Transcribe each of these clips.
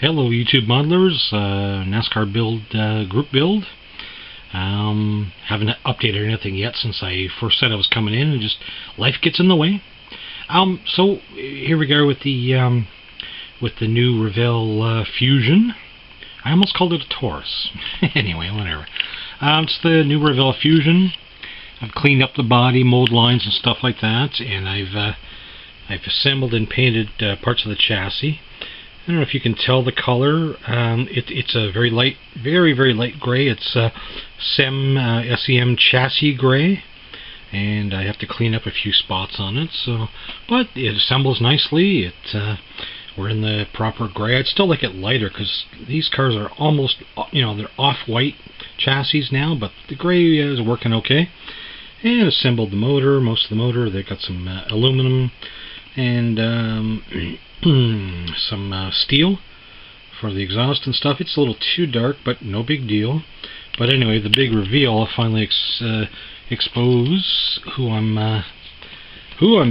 Hello YouTube modelers, NASCAR build, group build. Haven't updated anything yet since I first said I was coming in, and just life gets in the way. So here we go with the new Revell Fusion. I almost called it a Taurus. Anyway, whatever. It's the new Revell Fusion. I've cleaned up the body, mold lines and stuff like that, and I've assembled and painted parts of the chassis. I don't know if you can tell the color. It's a very light, very light gray. It's SEM chassis gray, and I have to clean up a few spots on it. But it assembles nicely. We're in the proper gray. I'd still like it lighter because these cars are almost, they're off-white chassis now, but the gray is working okay. And assembled the motor, most of the motor. They've got some aluminum and some steel for the exhaust and stuff. It's a little too dark, but no big deal. But anyway, the big reveal, I'll finally expose who I'm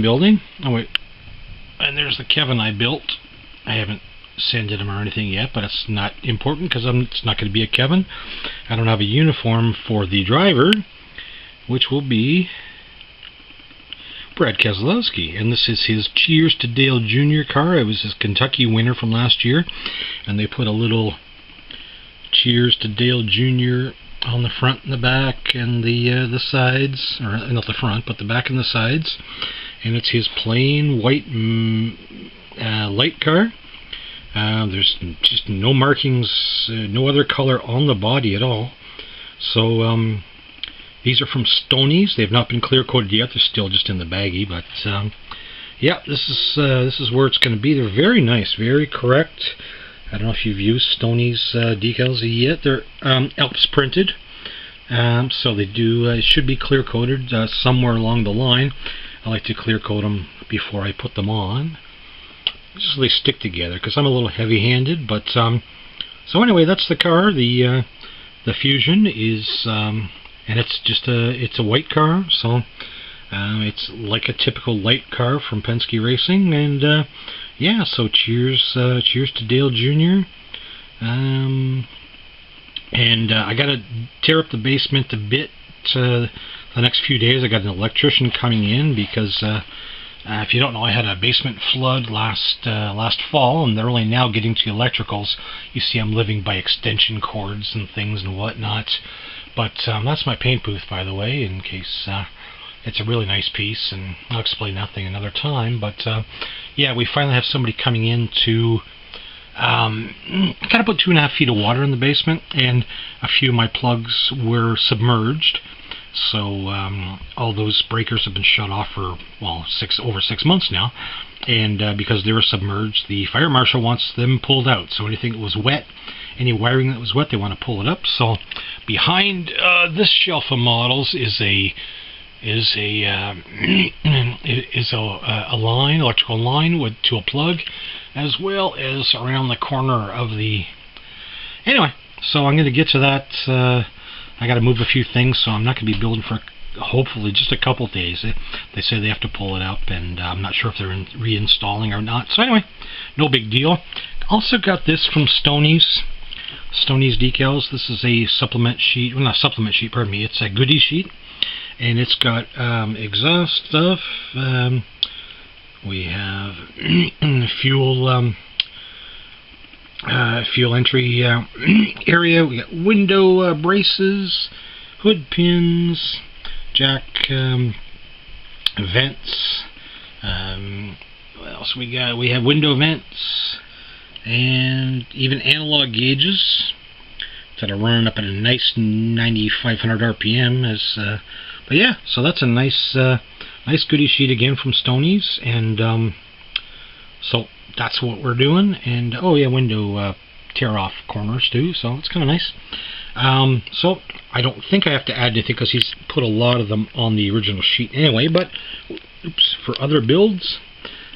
building. Oh wait, and there's the Kevin I built. I haven't sanded him or anything yet, but it's not important because it's not going to be a Kevin. I don't have a uniform for the driver, which will be Brad Keselowski, and this is his Cheers to Dale Jr. car. It was his Kentucky winner from last year, and they put a little Cheers to Dale Jr. on the front and the back and the sides, or not the front, but the back and the sides. And it's his plain white light car. There's just no markings, no other color on the body at all. So these are from Stoney's. They've not been clear coated yet. They're still just in the baggie, but yeah, this is where it's going to be. They're very nice, very correct. I don't know if you've used Stoney's decals yet. They're Alps printed, so they do. It should be clear coated somewhere along the line. I like to clear coat them before I put them on, just so they stick together. Because I'm a little heavy-handed, but so anyway, that's the car. The Fusion is. And it's a white car, so it's like a typical light car from Penske Racing, and yeah, so cheers to Dale Jr. And I got to tear up the basement a bit the next few days. I got an electrician coming in because if you don't know, I had a basement flood last fall, and they're only now getting to electricals. You see, I'm living by extension cords and things and whatnot. But that's my paint booth, by the way, in case it's a really nice piece, and I'll explain that thing another time. But yeah, we finally have somebody coming in to kind of put 2.5 feet of water in the basement, and a few of my plugs were submerged. So all those breakers have been shut off for, well, over 6 months now, and because they were submerged, the fire marshal wants them pulled out. So anything that was wet, any wiring that was wet, they want to pull it up. So behind this shelf of models is a line, electrical line to a plug, as well as around the corner of the. Anyway, so I'm going to get to that. I got to move a few things, so I'm not going to be building for hopefully just a couple days. They say they have to pull it up, and I'm not sure if they're reinstalling or not. So anyway, no big deal. Also got this from Stoney's decals. This is a supplement sheet. Well, not supplement sheet, pardon me. It's a goodie sheet, and it's got exhaust stuff. We have fuel entry area. We got window braces, hood pins, jack vents. What else we got? We have window vents, and even analog gauges that are running up at a nice 9,500 RPM. But yeah, so that's a nice goodie sheet again from Stoney's, and so that's what we're doing. And oh yeah, window tear off corners too, so it's kind of nice. So I don't think I have to add anything because he's put a lot of them on the original sheet anyway, but oops, for other builds,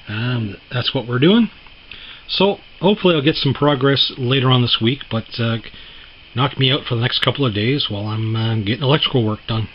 that's what we're doing. So hopefully I'll get some progress later on this week, but knock me out for the next couple of days while I'm getting electrical work done.